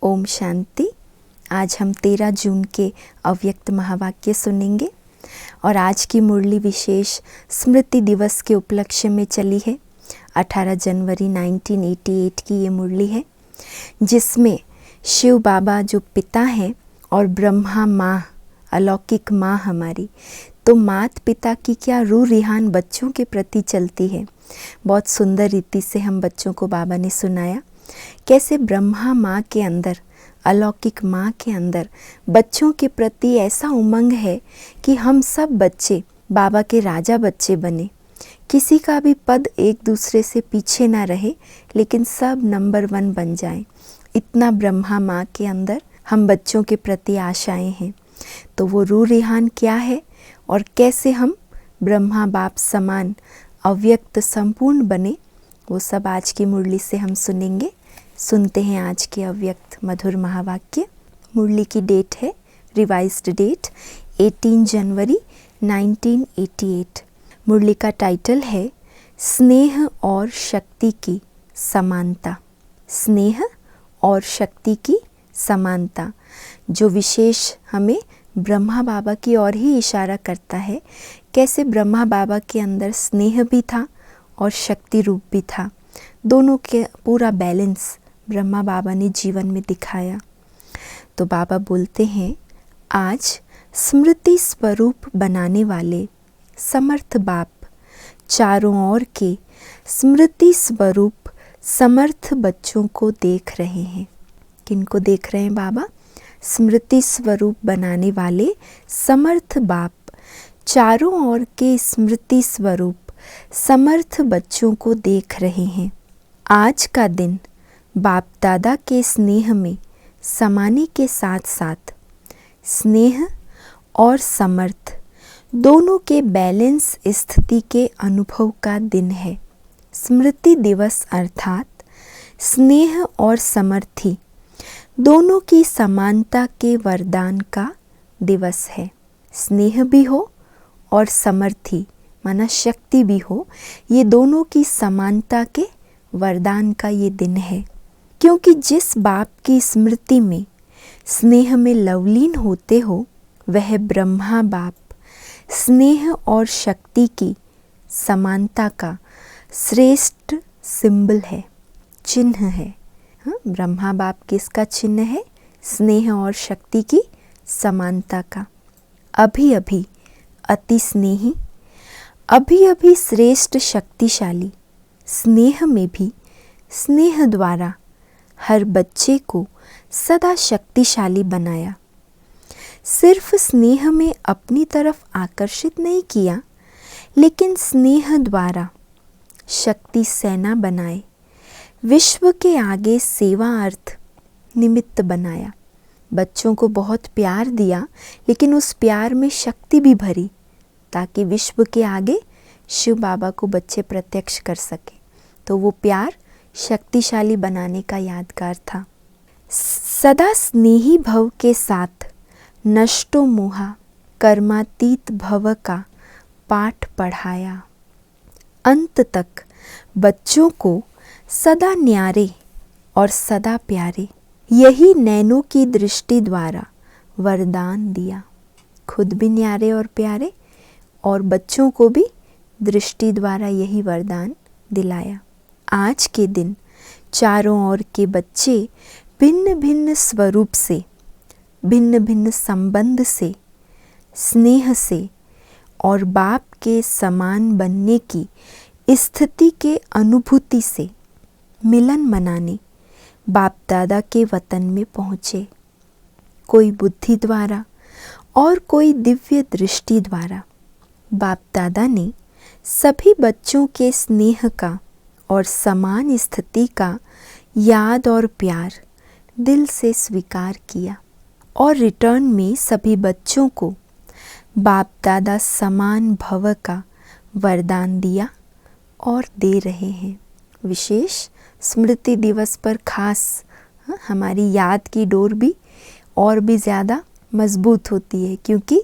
ओम शांति। आज हम 13 जून के अव्यक्त महावाक्य सुनेंगे और आज की मुरली विशेष स्मृति दिवस के उपलक्ष्य में चली है। 18 जनवरी 1988 की ये मुरली है, जिसमें शिव बाबा जो पिता हैं और ब्रह्मा माँ, अलौकिक माँ हमारी, तो मात पिता की क्या रूह रिहान बच्चों के प्रति चलती है। बहुत सुंदर रीति से हम बच्चों को बाबा ने सुनाया कैसे ब्रह्मा माँ के अंदर, अलौकिक माँ के अंदर बच्चों के प्रति ऐसा उमंग है कि हम सब बच्चे बाबा के राजा बच्चे बने, किसी का भी पद एक दूसरे से पीछे ना रहे, लेकिन सब नंबर 1 बन जाएं। इतना ब्रह्मा माँ के अंदर हम बच्चों के प्रति आशाएं हैं। तो वो रूह रिहान क्या है और कैसे हम ब्रह्मा बाप समान अव्यक्त संपूर्ण बने, वो सब आज की मुरली से हम सुनेंगे। सुनते हैं आज के अव्यक्त मधुर महावाक्य। मुरली की डेट है, रिवाइज्ड डेट 18 जनवरी 1988। मुरली का टाइटल है स्नेह और शक्ति की समानता। स्नेह और शक्ति की समानता, जो विशेष हमें ब्रह्मा बाबा की ओर ही इशारा करता है। कैसे ब्रह्मा बाबा के अंदर स्नेह भी था और शक्ति रूप भी था, दोनों के पूरा बैलेंस ब्रह्मा बाबा ने जीवन में दिखाया। तो बाबा बोलते हैं, आज स्मृति स्वरूप बनाने वाले समर्थ बाप चारों ओर के स्मृति स्वरूप समर्थ बच्चों को देख रहे हैं। किनको देख रहे हैं बाबा? स्मृति स्वरूप बनाने वाले समर्थ बाप चारों ओर के स्मृति स्वरूप समर्थ बच्चों को देख रहे हैं। आज का दिन बाप दादा के स्नेह में समाने के साथ साथ स्नेह और समर्थ दोनों के बैलेंस स्थिति के अनुभव का दिन है। स्मृति दिवस अर्थात स्नेह और समर्थी दोनों की समानता के वरदान का दिवस है। स्नेह भी हो और समर्थी माना शक्ति भी हो, ये दोनों की समानता के वरदान का ये दिन है। क्योंकि जिस बाप की स्मृति में स्नेह में लवलीन होते हो, वह ब्रह्मा बाप स्नेह और शक्ति की समानता का श्रेष्ठ सिंबल है, चिन्ह है। ब्रह्मा बाप किसका चिन्ह है? स्नेह और शक्ति की समानता का। अभी अभी अति स्नेही, अभी अभी श्रेष्ठ शक्तिशाली, स्नेह में भी स्नेह द्वारा हर बच्चे को सदा शक्तिशाली बनाया। सिर्फ स्नेह में अपनी तरफ आकर्षित नहीं किया, लेकिन स्नेह द्वारा शक्ति सेना बनाए, विश्व के आगे सेवा अर्थ निमित्त बनाया। बच्चों को बहुत प्यार दिया, लेकिन उस प्यार में शक्ति भी भरी, ताकि विश्व के आगे शिव बाबा को बच्चे प्रत्यक्ष कर सके। तो वो प्यार शक्तिशाली बनाने का यादगार था। सदा स्नेही भव के साथ नष्टो मोहा कर्मातीत भव का पाठ पढ़ाया। अंत तक बच्चों को सदा न्यारे और सदा प्यारे यही नैनों की दृष्टि द्वारा वरदान दिया। खुद भी न्यारे और प्यारे और बच्चों को भी दृष्टि द्वारा यही वरदान दिलाया। आज के दिन चारों ओर के बच्चे भिन्न भिन्न स्वरूप से, भिन्न भिन्न संबंध से, स्नेह से और बाप के समान बनने की स्थिति के अनुभूति से मिलन मनाने बाप दादा के वतन में पहुँचे। कोई बुद्धि द्वारा और कोई दिव्य दृष्टि द्वारा बाप दादा ने सभी बच्चों के स्नेह का और समान स्थिति का याद और प्यार दिल से स्वीकार किया और रिटर्न में सभी बच्चों को बाप दादा समान भव का वरदान दिया और दे रहे हैं। विशेष स्मृति दिवस पर खास हमारी याद की डोर भी और भी ज़्यादा मजबूत होती है, क्योंकि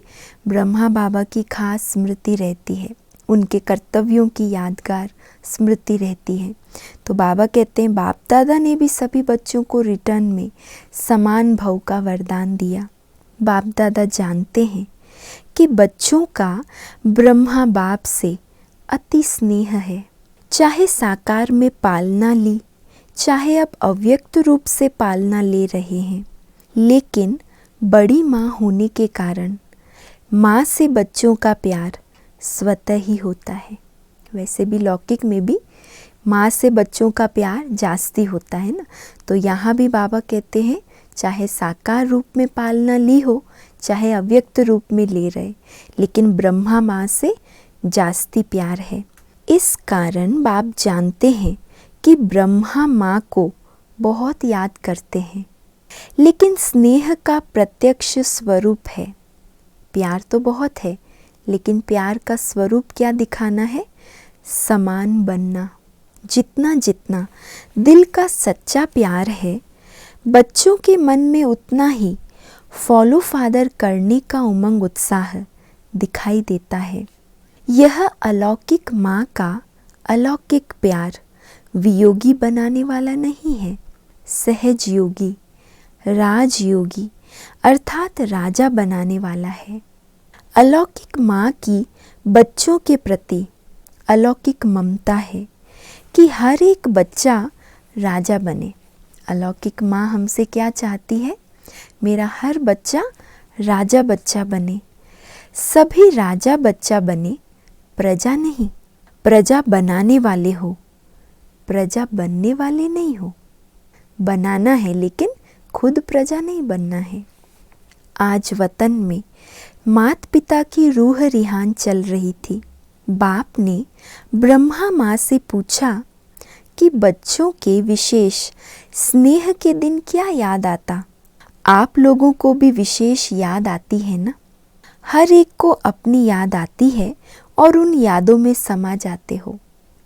ब्रह्मा बाबा की खास स्मृति रहती है, उनके कर्तव्यों की यादगार स्मृति रहती है। तो बाबा कहते हैं बाप दादा ने भी सभी बच्चों को रिटर्न में समान भाव का वरदान दिया। बाप दादा जानते हैं कि बच्चों का ब्रह्मा बाप से अति स्नेह है। चाहे साकार में पालना ली, चाहे अब अव्यक्त रूप से पालना ले रहे हैं, लेकिन बड़ी माँ होने के कारण माँ से बच्चों का प्यार स्वतः ही होता है। वैसे भी लौकिक में भी माँ से बच्चों का प्यार जास्ती होता है ना। तो यहाँ भी बाबा कहते हैं चाहे साकार रूप में पालना ली हो, चाहे अव्यक्त रूप में ले रहे, लेकिन ब्रह्मा माँ से जास्ती प्यार है। इस कारण बाप जानते हैं कि ब्रह्मा माँ को बहुत याद करते हैं, लेकिन स्नेह का प्रत्यक्ष स्वरूप है। प्यार तो बहुत है, लेकिन प्यार का स्वरूप क्या दिखाना है? समान बनना। जितना जितना दिल का सच्चा प्यार है, बच्चों के मन में उतना ही फॉलो फादर करने का उमंग उत्साह दिखाई देता है। यह अलौकिक माँ का अलौकिक प्यार वियोगी बनाने वाला नहीं है, सहज योगी, राजयोगी अर्थात राजा बनाने वाला है। अलौकिक माँ की बच्चों के प्रति अलौकिक ममता है कि हर एक बच्चा राजा बने। अलौकिक माँ हमसे क्या चाहती है? मेरा हर बच्चा राजा बच्चा बने। सभी राजा बच्चा बने, प्रजा नहीं। प्रजा बनाने वाले हो, प्रजा बनने वाले नहीं हो। बनाना है लेकिन खुद प्रजा नहीं बनना है। आज वतन में मात पिता की रूह रिहान चल रही थी। बाप ने ब्रह्मा माँ से पूछा कि बच्चों के विशेष स्नेह के दिन क्या याद आता? आप लोगों को भी विशेष याद आती है ना? हर एक को अपनी याद आती है और उन यादों में समा जाते हो।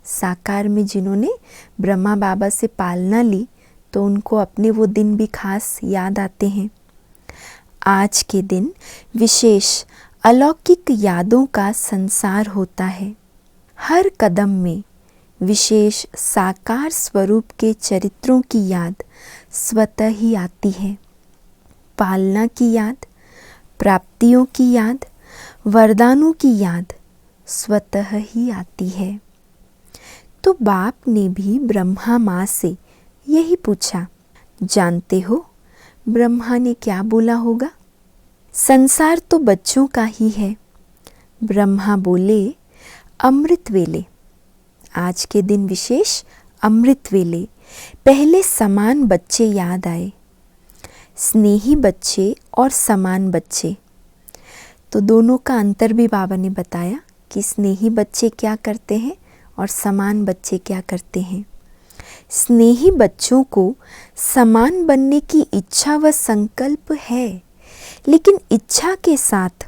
साकार में जिन्होंने ब्रह्मा बाबा से पालना ली, तो उनको अपने वो दिन भी खास याद आते हैं। आज के दिन विशेष अलौकिक यादों का संसार होता है। हर कदम में विशेष साकार स्वरूप के चरित्रों की याद स्वतः ही आती है। पालना की याद, प्राप्तियों की याद, वरदानों की याद स्वतः ही आती है। तो बाप ने भी ब्रह्मा माँ से यही पूछा। जानते हो ब्रह्मा ने क्या बोला होगा? संसार तो बच्चों का ही है। ब्रह्मा बोले अमृत वेले। आज के दिन विशेष अमृत वेले। पहले समान बच्चे याद आए, स्नेही बच्चे और समान बच्चे। तो दोनों का अंतर भी बाबा ने बताया कि स्नेही बच्चे क्या करते हैं और समान बच्चे क्या करते हैं। स्नेही बच्चों को समान बनने की इच्छा व संकल्प है, लेकिन इच्छा के साथ,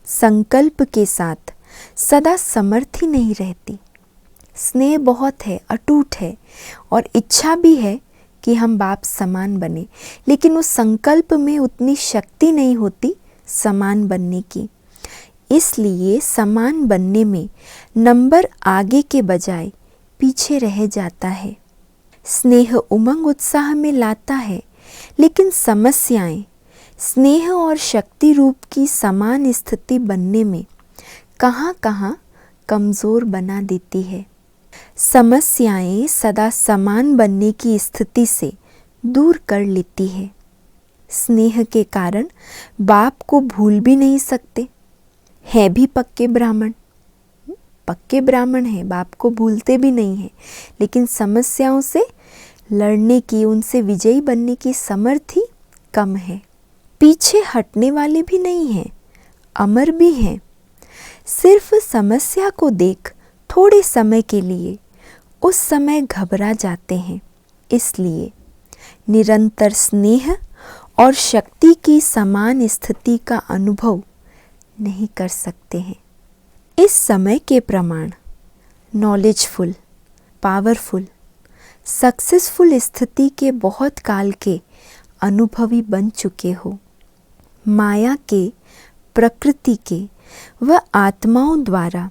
संकल्प के साथ सदा समर्थ ही नहीं रहती। स्नेह बहुत है, अटूट है, और इच्छा भी है कि हम बाप समान बने, लेकिन उस संकल्प में उतनी शक्ति नहीं होती समान बनने की। इसलिए समान बनने में नंबर आगे के बजाय पीछे रह जाता है। स्नेह उमंग उत्साह में लाता है, लेकिन समस्याएं स्नेह और शक्ति रूप की समान स्थिति बनने में कहाँ कहाँ कमज़ोर बना देती है। समस्याएं सदा समान बनने की स्थिति से दूर कर लेती है। स्नेह के कारण बाप को भूल भी नहीं सकते। है भी पक्के ब्राह्मण, पक्के ब्राह्मण हैं, बाप को भूलते भी नहीं हैं, लेकिन समस्याओं से लड़ने की, उनसे विजयी बनने की समर्थ ही कम है। पीछे हटने वाले भी नहीं हैं, अमर भी हैं। सिर्फ समस्या को देख थोड़े समय के लिए उस समय घबरा जाते हैं। इसलिए निरंतर स्नेह और शक्ति की समान स्थिति का अनुभव नहीं कर सकते हैं। इस समय के प्रमाण नॉलेजफुल, पावरफुल, सक्सेसफुल स्थिति के बहुत काल के अनुभवी बन चुके हो। माया के, प्रकृति के व आत्माओं द्वारा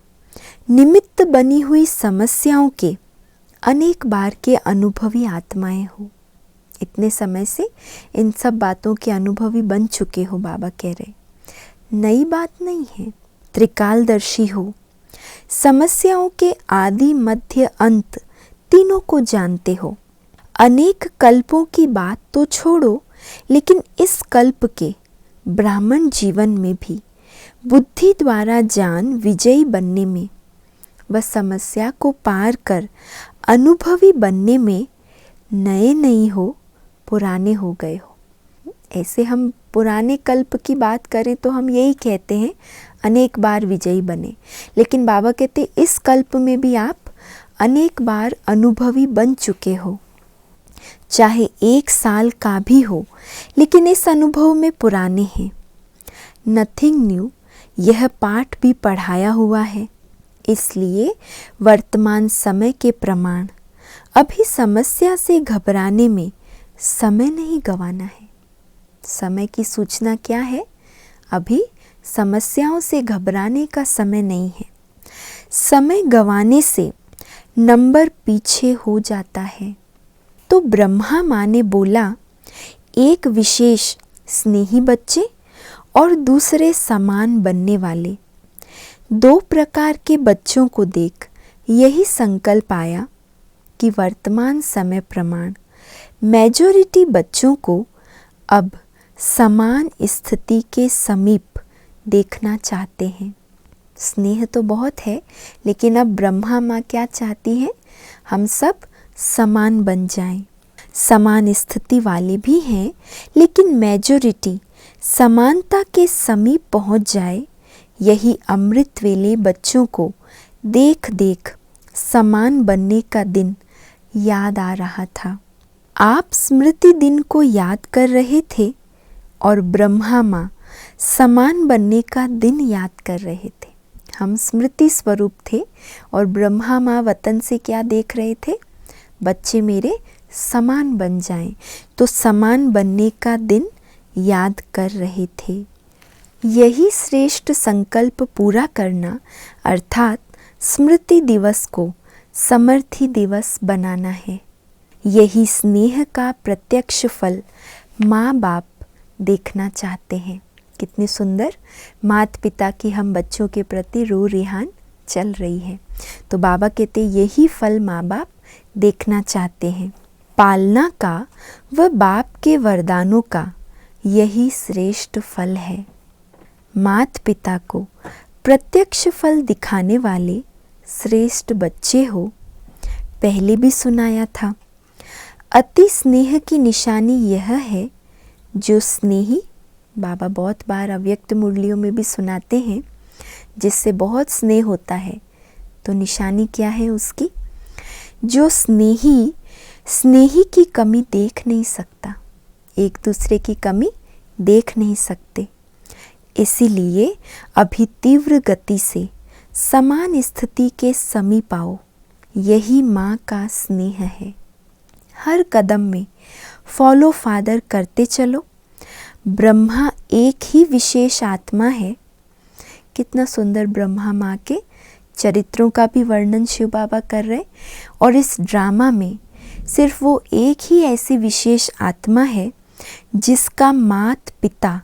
निमित्त बनी हुई समस्याओं के अनेक बार के अनुभवी आत्माएं हो। इतने समय से इन सब बातों के अनुभवी बन चुके हो, बाबा कह रहे। नई बात नहीं है। त्रिकालदर्शी हो, समस्याओं के आदि मध्य अंत तीनों को जानते हो। अनेक कल्पों की बात तो छोड़ो, लेकिन इस कल्प के ब्राह्मण जीवन में भी बुद्धि द्वारा जान विजयी बनने में व समस्या को पार कर अनुभवी बनने में नए नहीं हो, पुराने हो गए हो। ऐसे हम पुराने कल्प की बात करें तो हम यही कहते हैं, अनेक बार विजयी बने। लेकिन बाबा कहते इस कल्प में भी आप अनेक बार अनुभवी बन चुके हो। चाहे 1 साल का भी हो, लेकिन इस अनुभव में पुराने हैं। नथिंग न्यू, यह पाठ भी पढ़ाया हुआ है। इसलिए वर्तमान समय के प्रमाण अभी समस्या से घबराने में समय नहीं गंवाना है। समय की सूचना क्या है? अभी समस्याओं से घबराने का समय नहीं है। समय गंवाने से नंबर पीछे हो जाता है। तो ब्रह्मा माँ ने बोला, एक विशेष स्नेही बच्चे और दूसरे समान बनने वाले 2 प्रकार के बच्चों को देख यही संकल्प आया कि वर्तमान समय प्रमाण मेजॉरिटी बच्चों को अब समान स्थिति के समीप देखना चाहते हैं। स्नेह तो बहुत है, लेकिन अब ब्रह्मा माँ क्या चाहती है? हम सब समान बन जाएं। समान स्थिति वाले भी हैं, लेकिन मेजॉरिटी समानता के समीप पहुंच जाए। यही अमृत वेले बच्चों को देख देख समान बनने का दिन याद आ रहा था। आप स्मृति दिन को याद कर रहे थे और ब्रह्मा माँ समान बनने का दिन याद कर रहे थे। हम स्मृति स्वरूप थे और ब्रह्मा माँ वतन से क्या देख रहे थे? बच्चे मेरे समान बन जाएं, तो समान बनने का दिन याद कर रहे थे। यही श्रेष्ठ संकल्प पूरा करना, अर्थात स्मृति दिवस को समर्थी दिवस बनाना है। यही स्नेह का प्रत्यक्ष फल माँ बाप देखना चाहते हैं। कितनी सुंदर माता पिता की हम बच्चों के प्रति रूह रिहान चल रही है। तो बाबा कहते यही फल माँ बाप देखना चाहते हैं। पालना का व बाप के वरदानों का यही श्रेष्ठ फल है। माता पिता को प्रत्यक्ष फल दिखाने वाले श्रेष्ठ बच्चे हो। पहले भी सुनाया था, अति स्नेह की निशानी यह है, जो स्नेही, बाबा बहुत बार अव्यक्त मुरलियों में भी सुनाते हैं, जिससे बहुत स्नेह होता है। तो निशानी क्या है उसकी? जो स्नेही की कमी देख नहीं सकता, एक दूसरे की कमी देख नहीं सकते। इसीलिए अभी तीव्र गति से समान स्थिति के समीप आओ। यही माँ का स्नेह है। हर कदम में फॉलो फादर करते चलो। ब्रह्मा एक ही विशेष आत्मा है। कितना सुंदर ब्रह्मा माँ के चरित्रों का भी वर्णन शिव बाबा कर रहे, और इस ड्रामा में सिर्फ वो एक ही ऐसी विशेष आत्मा है जिसका मात पिता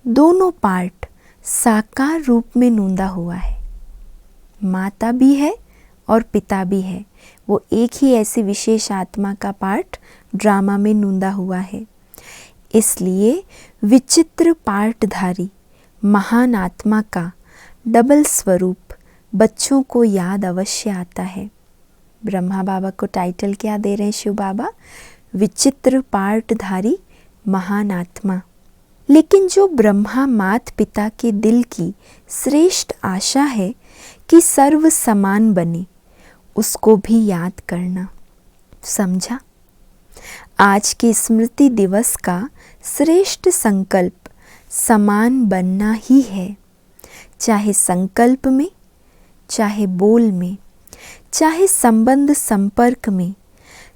दोनों पार्ट साकार रूप में नूंदा हुआ है। माता भी है और पिता भी है। वो एक ही ऐसी विशेष आत्मा का पार्ट ड्रामा में नूंदा हुआ है। इसलिए विचित्र पार्टधारी महान आत्मा का डबल स्वरूप बच्चों को याद अवश्य आता है। ब्रह्मा बाबा को टाइटल क्या दे रहे हैं शिव बाबा? विचित्र पार्टधारी महान आत्मा। लेकिन जो ब्रह्मा मात पिता के दिल की श्रेष्ठ आशा है कि सर्व समान बने, उसको भी याद करना। समझा? आज के स्मृति दिवस का श्रेष्ठ संकल्प समान बनना ही है। चाहे संकल्प में, चाहे बोल में, चाहे संबंध संपर्क में,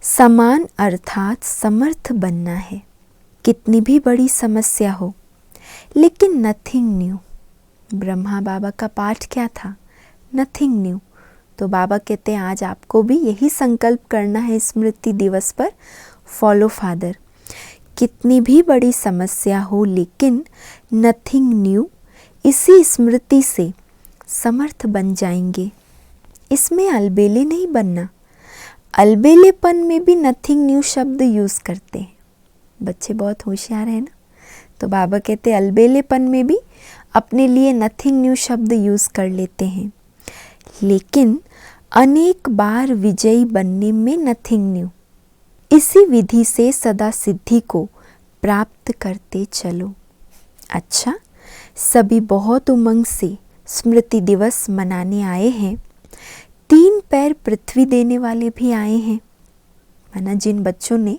समान अर्थात समर्थ बनना है। कितनी भी बड़ी समस्या हो, लेकिन नथिंग न्यू। ब्रह्मा बाबा का पाठ क्या था? Nothing new. तो बाबा कहते हैं आज आपको भी यही संकल्प करना है स्मृति दिवस पर, फॉलो फादर। कितनी भी बड़ी समस्या हो लेकिन नथिंग न्यू, इसी स्मृति से समर्थ बन जाएंगे। इसमें अलबेले नहीं बनना। अलबेलेपन में भी नथिंग न्यू शब्द यूज़ करते हैं। बच्चे बहुत होशियार हैं ना, तो बाबा कहते हैं अलबेलेपन में भी अपने लिए नथिंग न्यू शब्द यूज़ कर लेते हैं, लेकिन अनेक बार विजयी बनने में नथिंग न्यू। इसी विधि से सदा सिद्धि को प्राप्त करते चलो। अच्छा, सभी बहुत उमंग से स्मृति दिवस मनाने आए हैं। 3 पैर पृथ्वी देने वाले भी आए हैं, माना जिन बच्चों ने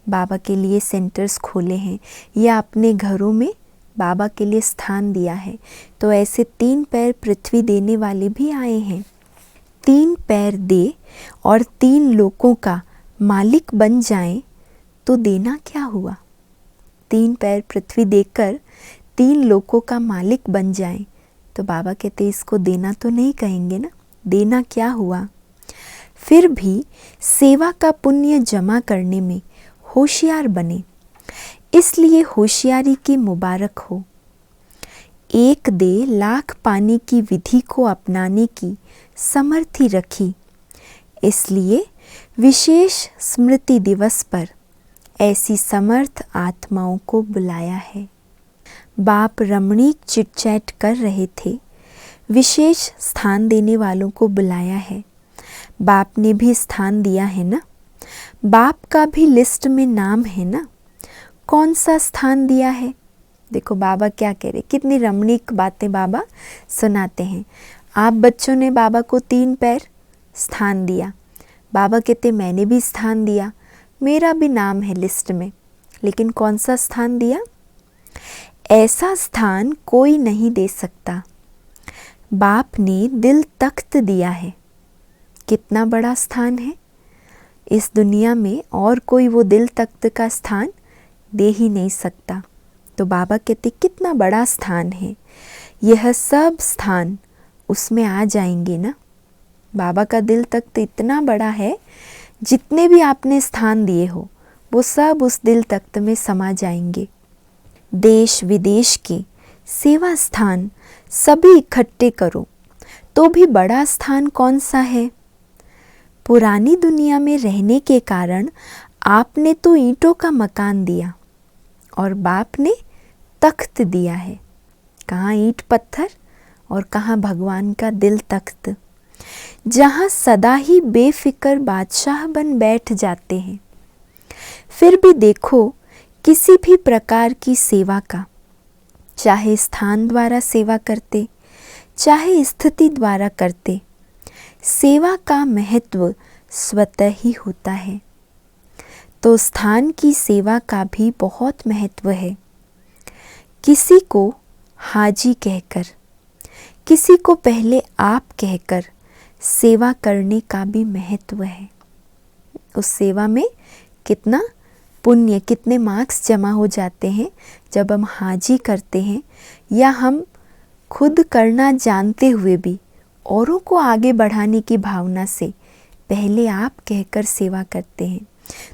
बाबा के लिए सेंटर्स खोले हैं या अपने घरों में बाबा के लिए स्थान दिया है, तो ऐसे 3 पैर पृथ्वी देने वाले भी आए हैं। 3 पैर दे और 3 लोकों का मालिक बन जाए तो देना क्या हुआ। 3 पैर पृथ्वी देकर 3 लोकों का मालिक बन जाए तो बाबा कहते इसको देना तो नहीं कहेंगे ना, देना क्या हुआ। फिर भी सेवा का पुण्य जमा करने में होशियार बने, इसलिए होशियारी की मुबारक हो। 1 दे लाख पाने की विधि को अपनाने की समर्थी रखी, इसलिए विशेष स्मृति दिवस पर ऐसी समर्थ आत्माओं को बुलाया है। बाप रमणीक चिटचैट कर रहे थे, विशेष स्थान देने वालों को बुलाया है। बाप ने भी स्थान दिया है ना, बाप का भी लिस्ट में नाम है ना। कौन सा स्थान दिया है? देखो बाबा क्या कह रहे, कितनी रमणीक बातें बाबा सुनाते हैं। आप बच्चों ने बाबा को 3 पैर स्थान दिया, बाबा कहते मैंने भी स्थान दिया, मेरा भी नाम है लिस्ट में, लेकिन कौन सा स्थान दिया? ऐसा स्थान कोई नहीं दे सकता। बाप ने दिल तख्त दिया है, कितना बड़ा स्थान है। इस दुनिया में और कोई वो दिल तख्त का स्थान दे ही नहीं सकता। तो बाबा कहते कितना बड़ा स्थान है, यह सब स्थान उसमें आ जाएंगे ना। बाबा का दिल तख्त इतना बड़ा है, जितने भी आपने स्थान दिए हो वो सब उस दिल तख्त में समा जाएंगे। देश विदेश के सेवा स्थान सभी इकट्ठे करो तो भी बड़ा स्थान कौन सा है। पुरानी दुनिया में रहने के कारण आपने तो ईंटों का मकान दिया और बाप ने तख्त दिया है। कहाँ ईंट पत्थर और कहाँ भगवान का दिल तख्त, जहाँ सदा ही बेफिक्र बादशाह बन बैठ जाते हैं। फिर भी देखो किसी भी प्रकार की सेवा का, चाहे स्थान द्वारा सेवा करते चाहे स्थिति द्वारा करते, सेवा का महत्व स्वतः ही होता है। तो स्थान की सेवा का भी बहुत महत्व है। किसी को हाजी कहकर, किसी को पहले आप कहकर सेवा करने का भी महत्व है। उस सेवा में कितना पुण्य, कितने मार्क्स जमा हो जाते हैं जब हम हाजी करते हैं, या हम खुद करना जानते हुए भी औरों को आगे बढ़ाने की भावना से पहले आप कहकर सेवा करते हैं,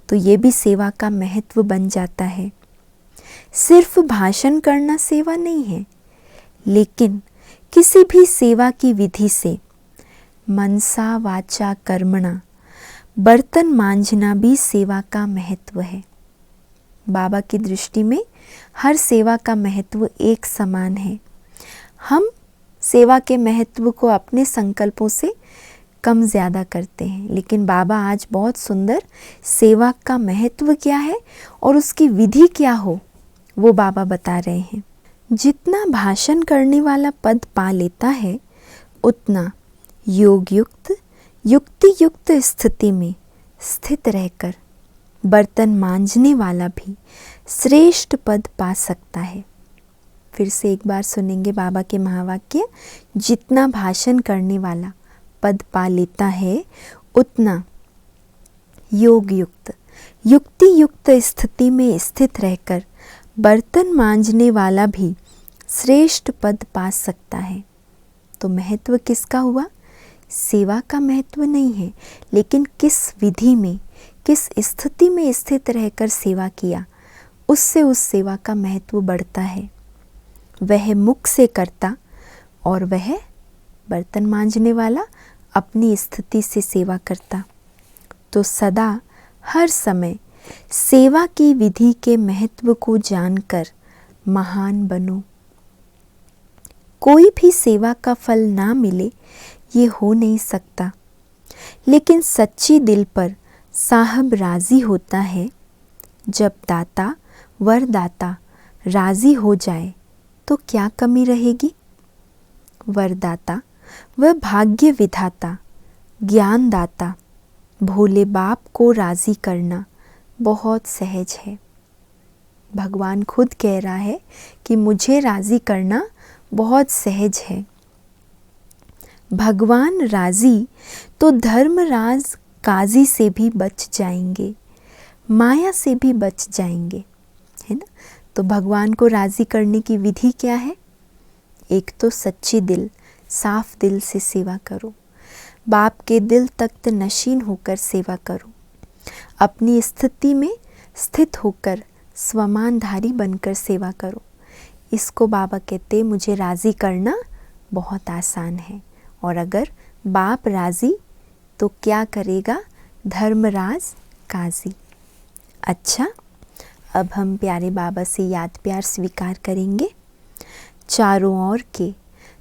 तो ये भी सेवा का महत्व बन जाता है। सिर्फ भाषण करना सेवा नहीं है, लेकिन किसी भी सेवा की विधि से मनसा वाचा कर्मणा, बर्तन मांझना भी सेवा का महत्व है। बाबा की दृष्टि में हर सेवा का महत्व एक समान है। हम सेवा के महत्व को अपने संकल्पों से कम ज़्यादा करते हैं, लेकिन बाबा आज बहुत सुंदर सेवा का महत्व क्या है और उसकी विधि क्या हो वो बाबा बता रहे हैं। जितना भाषण करने वाला पद पा लेता है, उतना योग युक्त युक्ति युक्त स्थिति में स्थित रहकर बर्तन मांझने वाला भी श्रेष्ठ पद पा सकता है। फिर से एक बार सुनेंगे बाबा के महावाक्य, जितना भाषण करने वाला पद पा लेता है, उतना योग युक्त युक्ति युक्त स्थिति में स्थित रहकर बर्तन मांझने वाला भी श्रेष्ठ पद पा सकता है। तो महत्व किसका हुआ? सेवा का महत्व नहीं है, लेकिन किस विधि में, किस स्थिति में स्थित रहकर सेवा किया, उससे उस सेवा का महत्व बढ़ता है। वह मुख से करता और वह बर्तन मांजने वाला अपनी स्थिति से सेवा करता। तो सदा हर समय सेवा की विधि के महत्व को जानकर महान बनो। कोई भी सेवा का फल ना मिले ये हो नहीं सकता, लेकिन सच्ची दिल पर साहब राज़ी होता है। जब दाता वरदाता राज़ी हो जाए तो क्या कमी रहेगी। वरदाता वह भाग्य विधाता, ज्ञानदाता, भोले बाप को राज़ी करना बहुत सहज है। भगवान खुद कह रहा है कि मुझे राज़ी करना बहुत सहज है। भगवान राज़ी तो धर्मराज काजी से भी बच जाएंगे, माया से भी बच जाएंगे, है ना। तो भगवान को राज़ी करने की विधि क्या है? एक तो सच्ची दिल, साफ दिल से सेवा करो। बाप के दिल तख्त नशीन होकर सेवा करो। अपनी स्थिति में स्थित होकर स्वमानधारी बनकर सेवा करो। इसको बाबा कहते मुझे राज़ी करना बहुत आसान है। और अगर बाप राज़ी तो क्या करेगा धर्मराज काजी। अच्छा, अब हम प्यारे बाबा से याद प्यार स्वीकार करेंगे। चारों ओर के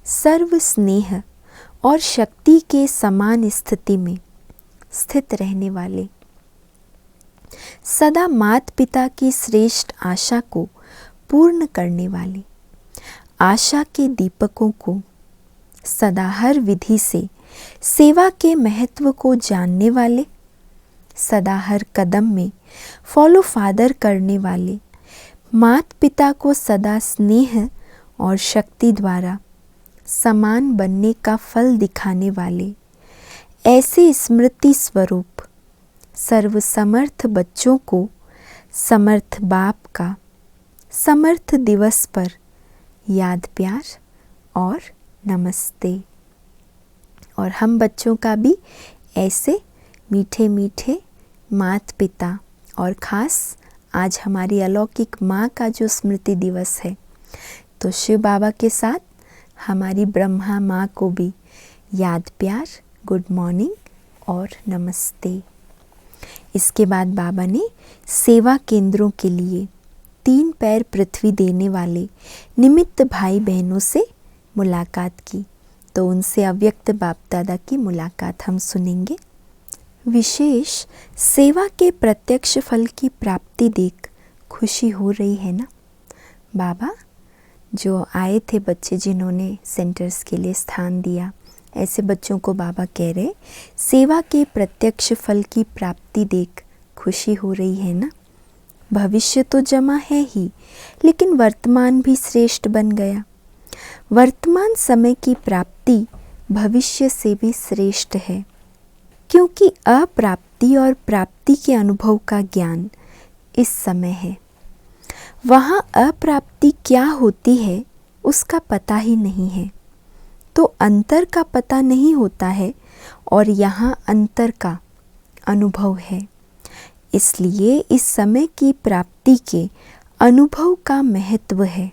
सर्व स्नेह और शक्ति के समान स्थिति में स्थित रहने वाले, सदा माता पिता की श्रेष्ठ आशा को पूर्ण करने वाले, आशा के दीपकों को सदा हर विधि से सेवा के महत्व को जानने वाले, सदा हर कदम में फॉलो फादर करने वाले, माता पिता को सदा स्नेह और शक्ति द्वारा समान बनने का फल दिखाने वाले, ऐसे स्मृति स्वरूप सर्वसमर्थ बच्चों को समर्थ बाप का समर्थ दिवस पर याद प्यार और नमस्ते। और हम बच्चों का भी ऐसे मीठे मीठे माता पिता और ख़ास आज हमारी अलौकिक माँ का जो स्मृति दिवस है, तो शिव बाबा के साथ हमारी ब्रह्मा माँ को भी याद प्यार, गुड मॉर्निंग और नमस्ते। इसके बाद बाबा ने सेवा केंद्रों के लिए 3 पैर पृथ्वी देने वाले निमित्त भाई बहनों से मुलाकात की। तो उनसे अव्यक्त बाप दादा की मुलाकात हम सुनेंगे। विशेष सेवा के प्रत्यक्ष फल की प्राप्ति देख खुशी हो रही है ना। बाबा जो आए थे बच्चे जिन्होंने सेंटर्स के लिए स्थान दिया, ऐसे बच्चों को बाबा कह रहे सेवा के प्रत्यक्ष फल की प्राप्ति देख खुशी हो रही है ना। भविष्य तो जमा है ही, लेकिन वर्तमान भी श्रेष्ठ बन गया। वर्तमान समय की प्राप्ति भविष्य से भी श्रेष्ठ है, क्योंकि अप्राप्ति और प्राप्ति के अनुभव का ज्ञान इस समय है। वहाँ अप्राप्ति क्या होती है उसका पता ही नहीं है, तो अंतर का पता नहीं होता है, और यहाँ अंतर का अनुभव है। इसलिए इस समय की प्राप्ति के अनुभव का महत्व है।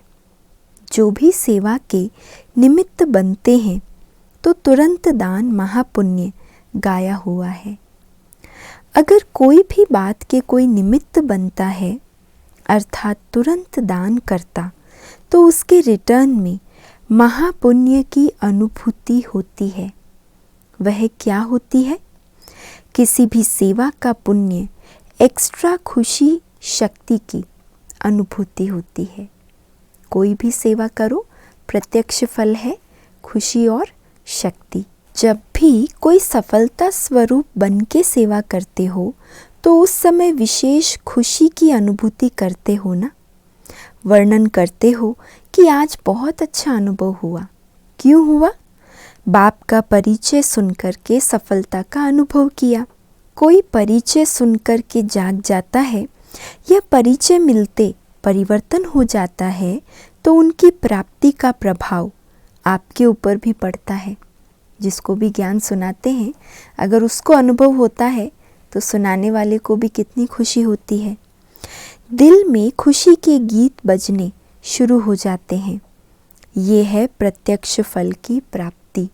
जो भी सेवा के निमित्त बनते हैं तो तुरंत दान महापुण्य गाया हुआ है। अगर कोई भी बात के कोई निमित्त बनता है अर्थात तुरंत दान करता, तो उसके रिटर्न में महापुण्य की अनुभूति होती है। वह क्या होती है? किसी भी सेवा का पुण्य एक्स्ट्रा खुशी शक्ति की अनुभूति होती है। कोई भी सेवा करो, प्रत्यक्ष फल है खुशी और शक्ति। जब भी कोई सफलता स्वरूप बन के सेवा करते हो तो उस समय विशेष खुशी की अनुभूति करते हो ना। वर्णन करते हो कि आज बहुत अच्छा अनुभव हुआ। क्यों हुआ? बाप का परिचय सुनकर के सफलता का अनुभव किया। कोई परिचय सुनकर के जाग जाता है या परिचय मिलते परिवर्तन हो जाता है, तो उनकी प्राप्ति का प्रभाव आपके ऊपर भी पड़ता है। जिसको भी ज्ञान सुनाते हैं, अगर उसको अनुभव होता है तो सुनाने वाले को भी कितनी खुशी होती है। दिल में खुशी के गीत बजने शुरू हो जाते हैं। ये है प्रत्यक्ष फल की प्राप्ति।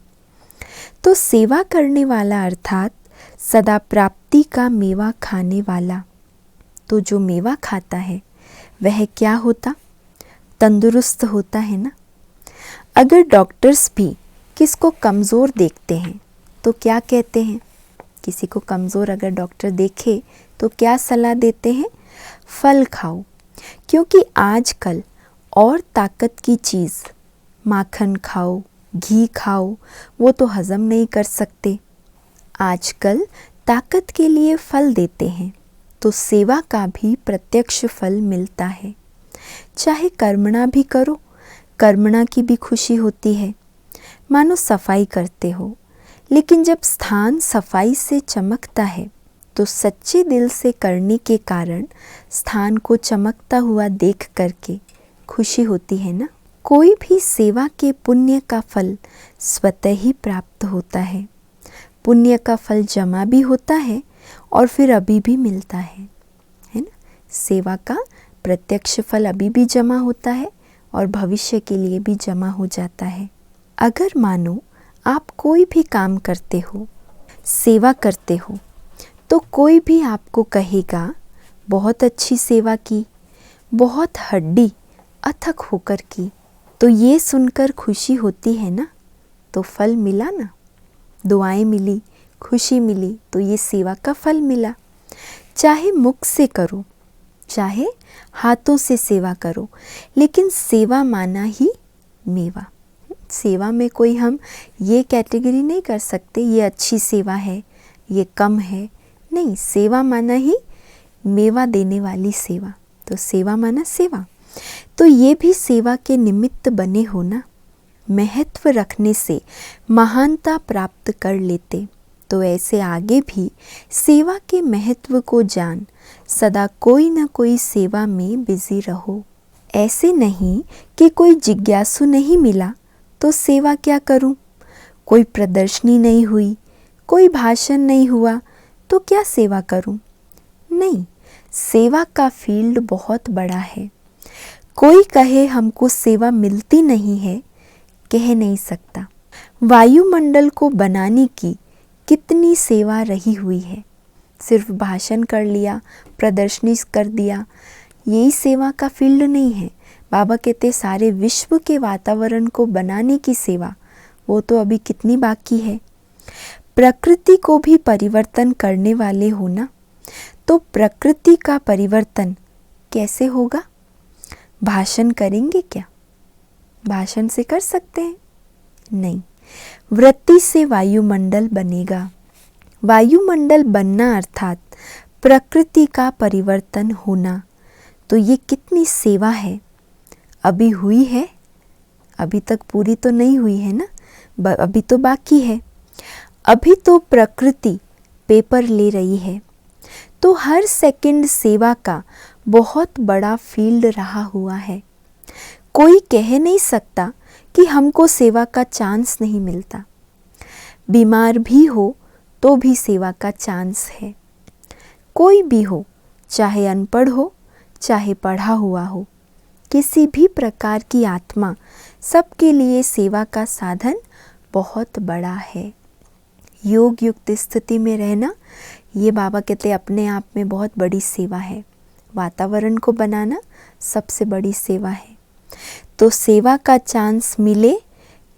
तो सेवा करने वाला अर्थात सदा प्राप्ति का मेवा खाने वाला। तो जो मेवा खाता है वह क्या होता? तंदुरुस्त होता है ना। अगर डॉक्टर्स भी किसको कमज़ोर देखते हैं तो क्या कहते हैं? किसी को कमज़ोर अगर डॉक्टर देखे तो क्या सलाह देते हैं? फल खाओ, क्योंकि आजकल और ताकत की चीज़ माखन खाओ, घी खाओ, वो तो हज़म नहीं कर सकते। आजकल ताकत के लिए फल देते हैं, तो सेवा का भी प्रत्यक्ष फल मिलता है। चाहे कर्मणा भी करो, कर्मणा की भी खुशी होती है। मानो सफाई करते हो, लेकिन जब स्थान सफाई से चमकता है तो सच्चे दिल से करने के कारण स्थान को चमकता हुआ देख करके खुशी होती है ना। कोई भी सेवा के पुण्य का फल स्वतः ही प्राप्त होता है। पुण्य का फल जमा भी होता है और फिर अभी भी मिलता है ना। सेवा का प्रत्यक्ष फल अभी भी जमा होता है और भविष्य के लिए भी जमा हो जाता है। अगर मानो आप कोई भी काम करते हो, सेवा करते हो, तो कोई भी आपको कहेगा बहुत अच्छी सेवा की, बहुत हड्डी अथक होकर की, तो ये सुनकर खुशी होती है ना। तो फल मिला ना, दुआएं मिली, खुशी मिली, तो ये सेवा का फल मिला। चाहे मुख से करो, चाहे हाथों से सेवा करो, लेकिन सेवा माना ही मेवा। सेवा में कोई हम ये कैटेगरी नहीं कर सकते ये अच्छी सेवा है, ये कम है, नहीं। सेवा माना ही मेवा देने वाली सेवा। तो सेवा माना सेवा। तो ये भी सेवा के निमित्त बने हो ना। महत्व रखने से महानता प्राप्त कर लेते, तो ऐसे आगे भी सेवा के महत्व को जान सदा कोई ना कोई सेवा में बिजी रहो। ऐसे नहीं कि कोई जिज्ञासु नहीं मिला तो सेवा क्या करूं, कोई प्रदर्शनी नहीं हुई, कोई भाषण नहीं हुआ तो क्या सेवा करूं। नहीं, सेवा का फील्ड बहुत बड़ा है। कोई कहे हमको सेवा मिलती नहीं है, कह नहीं सकता। वायुमंडल को बनाने की कितनी सेवा रही हुई है। सिर्फ भाषण कर लिया, प्रदर्शनी कर दिया, यही सेवा का फील्ड नहीं है। बाबा कहते सारे विश्व के वातावरण को बनाने की सेवा, वो तो अभी कितनी बाकी है। प्रकृति को भी परिवर्तन करने वाले हो ना, तो प्रकृति का परिवर्तन कैसे होगा? भाषण करेंगे क्या? भाषण से कर सकते हैं? नहीं, वृत्ति से वायुमंडल बनेगा। वायुमंडल बनना अर्थात प्रकृति का परिवर्तन होना, तो ये कितनी सेवा है। अभी हुई है, अभी तक पूरी तो नहीं हुई है ना, अभी तो बाकी है। अभी तो प्रकृति पेपर ले रही है, तो हर सेकंड सेवा का बहुत बड़ा फील्ड रहा हुआ है। कोई कह नहीं सकता कि हमको सेवा का चांस नहीं मिलता। बीमार भी हो तो भी सेवा का चांस है। कोई भी हो, चाहे अनपढ़ हो, चाहे पढ़ा हुआ हो, किसी भी प्रकार की आत्मा, सबके लिए सेवा का साधन बहुत बड़ा है। योग युक्त स्थिति में रहना, ये बाबा कहते अपने आप में बहुत बड़ी सेवा है। वातावरण को बनाना सबसे बड़ी सेवा है। तो सेवा का चांस मिले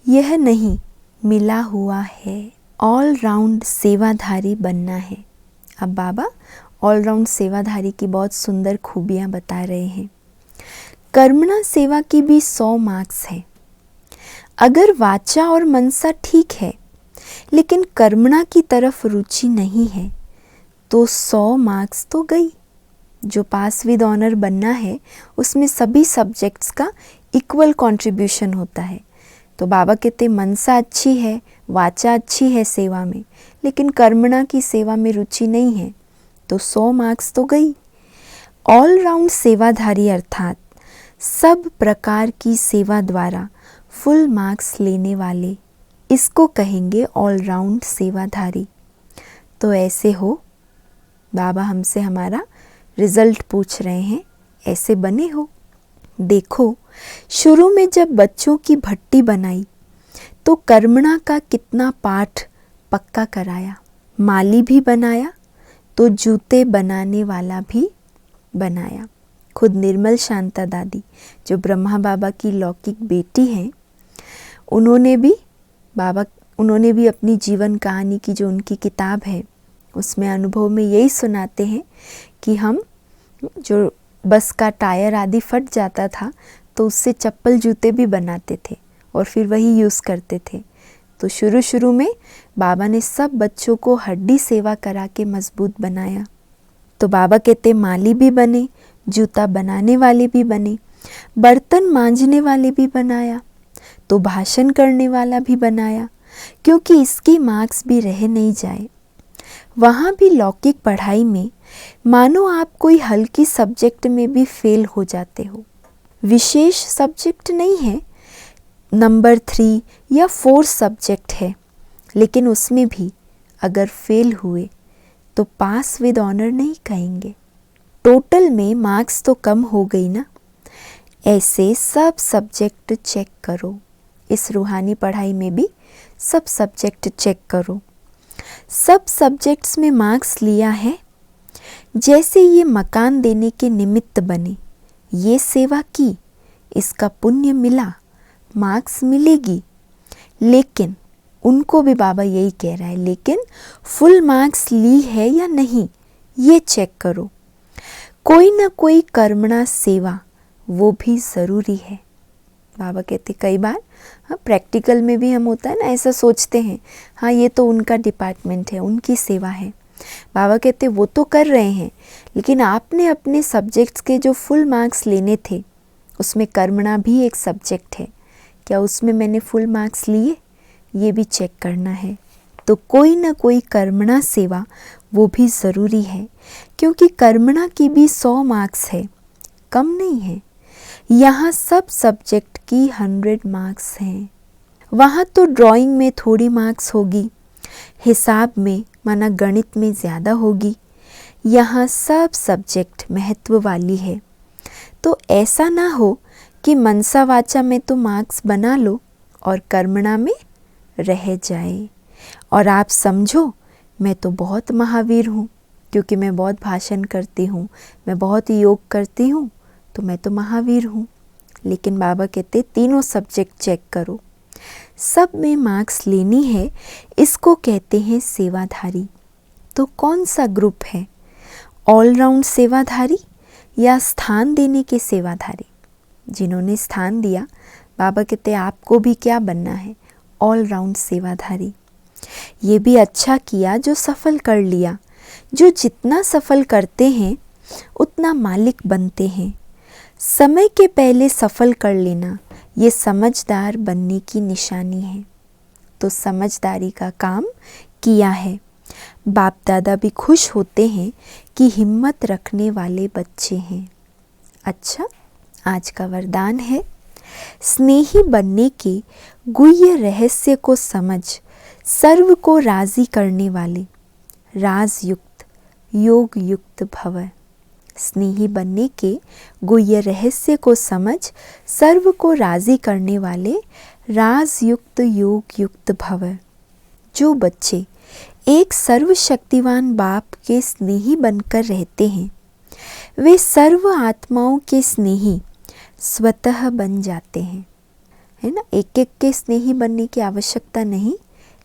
यह नहीं, मिला हुआ है। ऑल राउंड सेवाधारी बनना है। अब बाबा ऑल राउंड सेवाधारी की बहुत सुंदर खूबियाँ बता रहे हैं। कर्मणा सेवा की भी 100 मार्क्स हैं। अगर वाचा और मनसा ठीक है, लेकिन कर्मणा की तरफ रुचि नहीं है, तो 100 मार्क्स तो गई। जो पास विद ऑनर बनना है, उसमें सभी सब्जेक्ट्स का इक्वल कंट्रीब्यूशन होता है। तो बाबा कहते मनसा अच्छी है, वाचा अच्छी है सेवा में, लेकिन कर्मणा की सेवा में रुचि नहीं है, तो 100 मार्क्स तो गई। ऑल राउंड सेवाधारी अर्थात सब प्रकार की सेवा द्वारा फुल मार्क्स लेने वाले, इसको कहेंगे ऑलराउंड सेवाधारी। तो ऐसे हो, बाबा हमसे हमारा रिजल्ट पूछ रहे हैं, ऐसे बने हो। देखो, शुरू में जब बच्चों की भट्टी बनाई तो कर्मणा का कितना पाठ पक्का कराया, माली भी बनाया तो जूते बनाने वाला भी बनाया। खुद निर्मल शांता दादी जो ब्रह्मा बाबा की लौकिक बेटी हैं, उन्होंने भी अपनी जीवन कहानी की जो उनकी किताब है उसमें अनुभव में यही सुनाते हैं कि हम जो बस का टायर आदि फट जाता था तो उससे चप्पल जूते भी बनाते थे और फिर वही यूज़ करते थे। तो शुरू में बाबा ने सब बच्चों को हड्डी सेवा करा के मजबूत बनाया। तो बाबा कहते माली भी बने, जूता बनाने वाले भी बने, बर्तन मांजने वाले भी बनाया, तो भाषण करने वाला भी बनाया, क्योंकि इसकी मार्क्स भी रह नहीं जाए। वहाँ भी लौकिक पढ़ाई में मानो आप कोई हल्की सब्जेक्ट में भी फेल हो जाते हो, विशेष सब्जेक्ट नहीं है, नंबर 3 या 4 सब्जेक्ट है, लेकिन उसमें भी अगर फेल हुए तो पास विद ऑनर नहीं कहेंगे। टोटल में मार्क्स तो कम हो गई ना। ऐसे सब सब्जेक्ट चेक करो। इस रूहानी पढ़ाई में भी सब सब्जेक्ट चेक करो। सब सब्जेक्ट्स में मार्क्स लिया है, जैसे ये मकान देने के निमित्त बने, ये सेवा की, इसका पुण्य मिला, मार्क्स मिलेगी। लेकिन उनको भी बाबा यही कह रहा है, लेकिन फुल मार्क्स ली है या नहीं ये चेक करो। कोई ना कोई कर्मणा सेवा वो भी ज़रूरी है। बाबा कहते कई बार प्रैक्टिकल में भी हम होता है ना, ऐसा सोचते हैं हाँ ये तो उनका डिपार्टमेंट है, उनकी सेवा है। बाबा कहते वो तो कर रहे हैं, लेकिन आपने अपने सब्जेक्ट्स के जो फुल मार्क्स लेने थे उसमें कर्मणा भी एक सब्जेक्ट है, क्या उसमें मैंने फुल मार्क्स लिए, ये भी चेक करना है। तो कोई ना कोई कर्मणा सेवा वो भी ज़रूरी है, क्योंकि कर्मणा की भी 100 मार्क्स है, कम नहीं है। यहाँ सब सब्जेक्ट की 100 मार्क्स हैं। वहाँ तो ड्राइंग में थोड़ी मार्क्स होगी, हिसाब में माना गणित में ज़्यादा होगी। यहाँ सब सब्जेक्ट महत्व वाली है। तो ऐसा ना हो कि मनसा वाचा में तो मार्क्स बना लो और कर्मणा में रह जाए और आप समझो मैं तो बहुत महावीर हूँ, क्योंकि मैं बहुत भाषण करती हूँ, मैं बहुत योग करती हूँ, तो मैं तो महावीर हूँ। लेकिन बाबा कहते तीनों सब्जेक्ट चेक करो, सब में मार्क्स लेनी है। इसको कहते हैं सेवाधारी। तो कौन सा ग्रुप है, ऑलराउंड सेवाधारी या स्थान देने के सेवाधारी? जिन्होंने स्थान दिया, बाबा कहते आपको भी क्या बनना है, ऑलराउंड सेवाधारी। ये भी अच्छा किया जो सफल कर लिया। जो जितना सफल करते हैं उतना मालिक बनते हैं। समय के पहले सफल कर लेना ये समझदार बनने की निशानी है। तो समझदारी का काम किया है। बाप दादा भी खुश होते हैं कि हिम्मत रखने वाले बच्चे हैं। अच्छा, आज का वरदान है, स्नेही बनने के गुह्य रहस्य को समझ सर्व को राजी करने वाले राजयुक्त योग युक्त भव। स्नेही बनने के गुह्य रहस्य को समझ सर्व को राजी करने वाले राजयुक्त योग युक्त भव। जो बच्चे एक सर्वशक्तिवान बाप के स्नेही बनकर रहते हैं, वे सर्व आत्माओं के स्नेही स्वतः बन जाते हैं, है ना। एक एक के स्नेही बनने की आवश्यकता नहीं,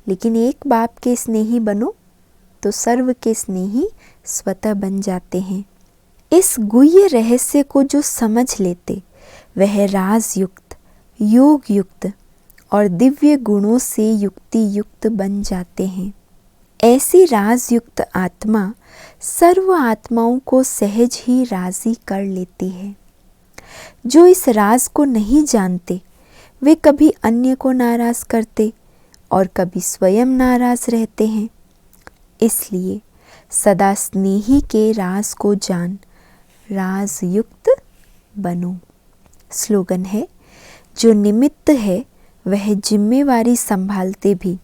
लेकिन एक बाप के स्नेही बनो तो सर्व के स्नेही स्वतः बन जाते हैं। इस गुह्य रहस्य को जो समझ लेते वह राजयुक्त योग युक्त और दिव्य गुणों से युक्ति युक्त बन जाते हैं। ऐसी राजयुक्त आत्मा सर्व आत्माओं को सहज ही राजी कर लेती है। जो इस राज को नहीं जानते वे कभी अन्य को नाराज करते और कभी स्वयं नाराज रहते हैं। इसलिए सदा स्नेही के राज को जान राजयुक्त बनो। स्लोगन है, जो निमित्त है वह जिम्मेवारी संभालते भी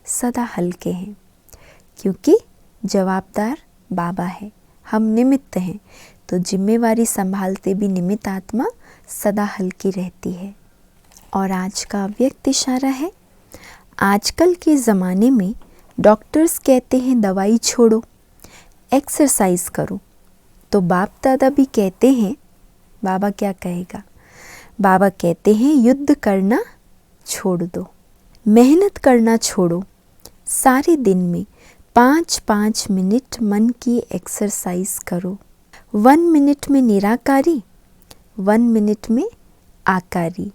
सदा हल्के हैं, क्योंकि जवाबदार बाबा है, हम निमित्त हैं, तो जिम्मेवारी संभालते भी निमित्त आत्मा सदा हल्की रहती है। और आज का अव्यक्त इशारा है, आजकल के ज़माने में डॉक्टर्स कहते हैं दवाई छोड़ो, एक्सरसाइज करो, तो बाप दादा भी कहते हैं, बाबा क्या कहेगा, बाबा कहते हैं युद्ध करना छोड़ दो, मेहनत करना छोड़ो, सारे दिन में 5-5 मिनट मन की एक्सरसाइज करो। 1 मिनट में निराकारी, 1 मिनट में आकारी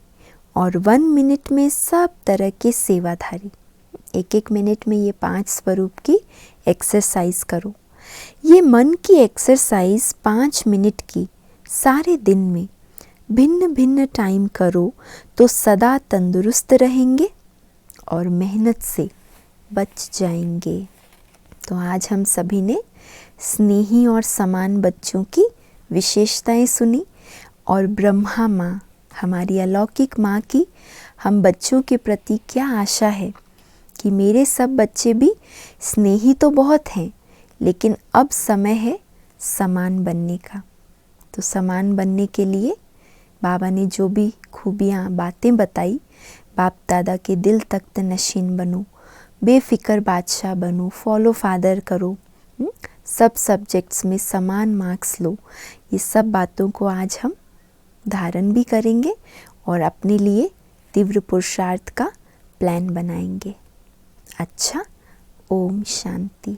और 1 मिनट में सब तरह के सेवाधारी। 1-1 मिनट में ये 5 स्वरूप की एक्सरसाइज करो। ये मन की एक्सरसाइज 5 मिनट की सारे दिन में भिन्न भिन्न टाइम करो तो सदा तंदुरुस्त रहेंगे और मेहनत से बच जाएंगे। तो आज हम सभी ने स्नेही और समान बच्चों की विशेषताएं सुनी और ब्रह्मा माँ, हमारी अलौकिक माँ की हम बच्चों के प्रति क्या आशा है कि मेरे सब बच्चे भी स्नेही तो बहुत हैं, लेकिन अब समय है समान बनने का। तो समान बनने के लिए बाबा ने जो भी खूबियाँ बातें बताई, बाप दादा के दिल तख्त नशीन बनो, बेफिक्र बादशाह बनो, फॉलो फादर करो, सब सब्जेक्ट्स में समान मार्क्स लो, ये सब बातों को आज हम धारण भी करेंगे और अपने लिए तीव्र पुरुषार्थ का प्लान बनाएंगे। अच्छा, ओम शांति।